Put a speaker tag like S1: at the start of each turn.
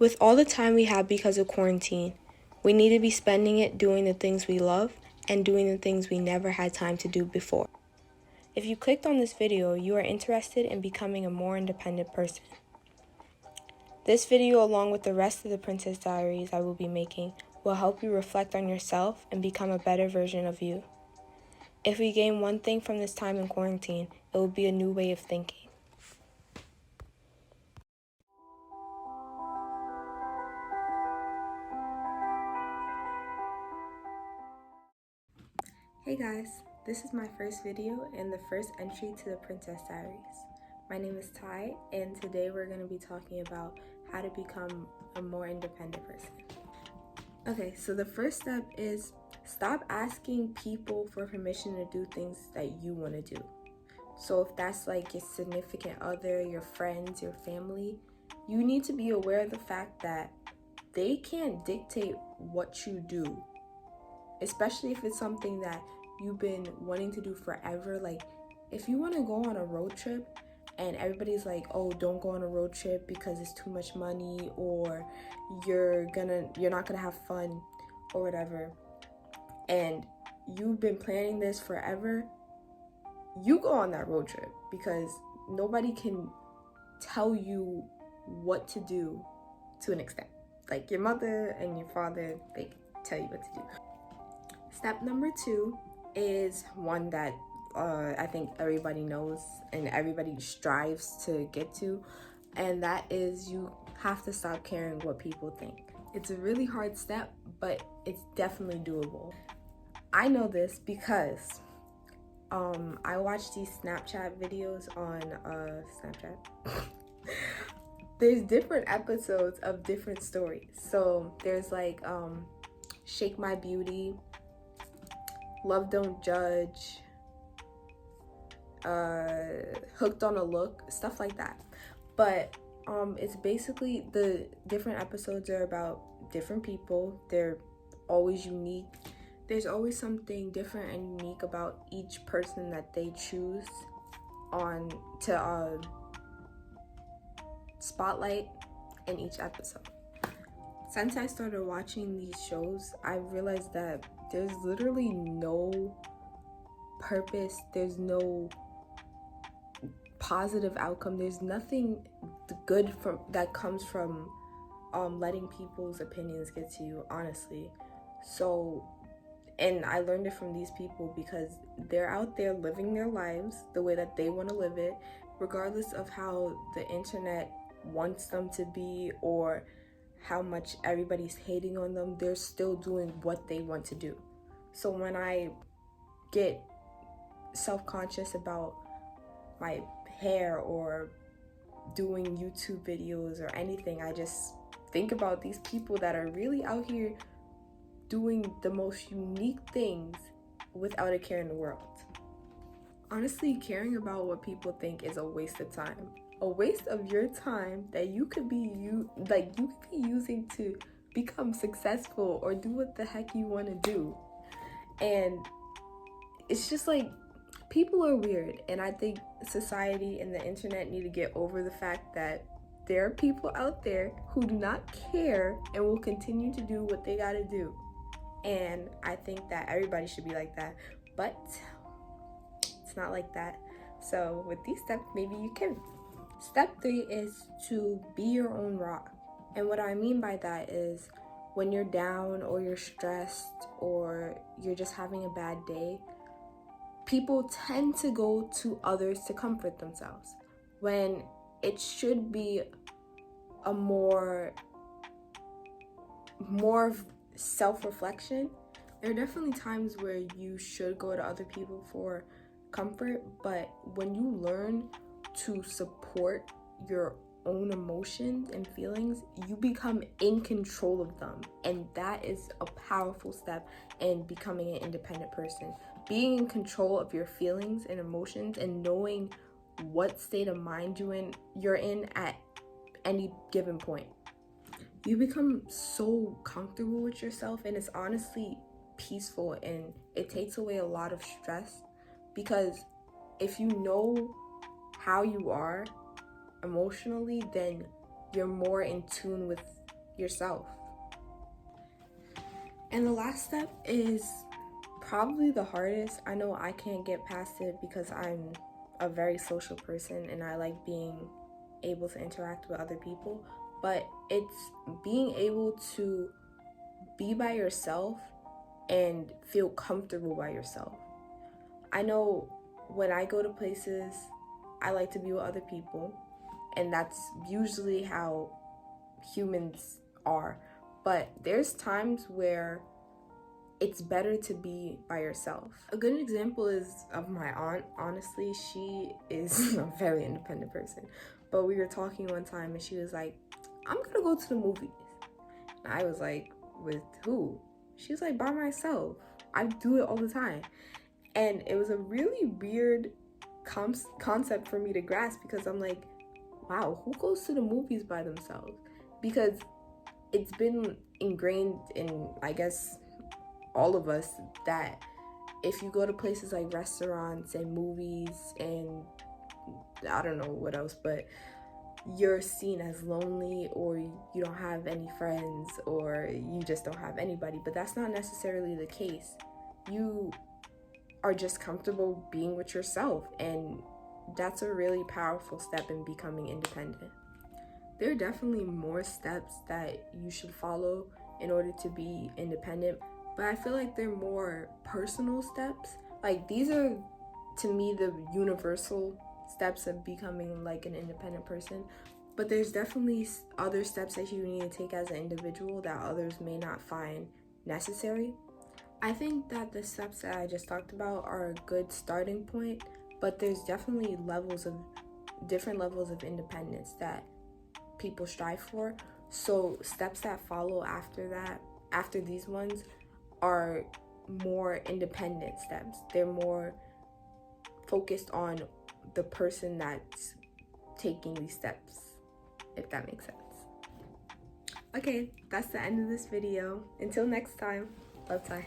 S1: With all the time we have because of quarantine, we need to be spending it doing the things we love and doing the things we never had time to do before. If you clicked on this video, you are interested in becoming a more independent person. This video, along with the rest of the Princess Diaries I will be making, will help you reflect on yourself and become a better version of you. If we gain one thing from this time in quarantine, it will be a new way of thinking. Hey guys, this is my first video and the first entry to the Princess Diaries. My name is Tiye, and today we're going to be talking about how to become a more independent person. Okay, so the first step is stop asking people for permission to do things that you want to do. So if that's like your significant other, your friends, your family, you need to be aware of the fact that they can't dictate what you do, especially if it's something that you've been wanting to do forever. Like if you want to go on a road trip and everybody's like, oh, don't go on a road trip because it's too much money, or you're not gonna have fun or whatever, and you've been planning this forever, you go on that road trip because nobody can tell you what to do to an extent. Like your mother and your father, they can tell you what to do. Step number 2 is one that I think everybody knows and everybody strives to get to, and that is you have to stop caring what people think. It's a really hard step, but it's definitely doable. I know this because I watch these Snapchat videos on Snapchat. There's different episodes of different stories. So there's like Shake My Beauty, Love Don't Judge, Hooked on a Look, stuff like that. But it's basically, the different episodes are about different people. They're always unique. There's always something different and unique about each person that they choose on to spotlight in each episode. Since I started watching these shows, I realized that there's literally no purpose, there's no positive outcome, there's nothing good that comes from letting people's opinions get to you, honestly. So, and I learned it from these people because they're out there living their lives the way that they want to live it, regardless of how the internet wants them to be or how much everybody's hating on them. They're still doing what they want to do. So when I get self-conscious about my hair or doing YouTube videos or anything, I just think about these people that are really out here doing the most unique things without a care in the world. Honestly, caring about what people think is a waste of time. A waste of your time that you could be using to become successful or do what the heck you want to do. And it's just like, people are weird, and I think society and the internet need to get over the fact that there are people out there who do not care and will continue to do what they gotta do. And I think that everybody should be like that, but it's not like that. So with these steps, maybe you can. Step 3 is to be your own rock. And what I mean by that is when you're down or you're stressed or you're just having a bad day, people tend to go to others to comfort themselves when it should be a more self-reflection. There are definitely times where you should go to other people for comfort, but when you learn to support your own emotions and feelings, you become in control of them, and that is a powerful step in becoming an independent person. Being in control of your feelings and emotions and knowing what state of mind you're in at any given point. You become so comfortable with yourself, and it's honestly peaceful, and it takes away a lot of stress, because if you know how you are emotionally, then you're more in tune with yourself. And the last step is probably the hardest. I know I can't get past it because I'm a very social person and I like being able to interact with other people, but it's being able to be by yourself and feel comfortable by yourself. I know when I go to places, I like to be with other people, and that's usually how humans are. But there's times where it's better to be by yourself. A good example is of my aunt. Honestly, she is a very independent person. But we were talking one time and she was like, I'm gonna go to the movies. And I was like, with who? She was like, by myself. I do it all the time. And it was a really weird concept for me to grasp because I'm like, wow, who goes to the movies by themselves? Because it's been ingrained in, I guess, all of us that if you go to places like restaurants and movies and I don't know what else, but you're seen as lonely or you don't have any friends or you just don't have anybody. But that's not necessarily the case. You are just comfortable being with yourself, and that's a really powerful step in becoming independent. There are definitely more steps that you should follow in order to be independent, but I feel like they're more personal steps. Like, these are, to me, the universal steps of becoming like an independent person, but there's definitely other steps that you need to take as an individual that others may not find necessary. I think that the steps that I just talked about are a good starting point, but there's definitely different levels of independence that people strive for. So steps that follow after these ones, are more independent steps. They're more focused on the person that's taking these steps, if that makes sense. Okay, that's the end of this video. Until next time, love, Tiye.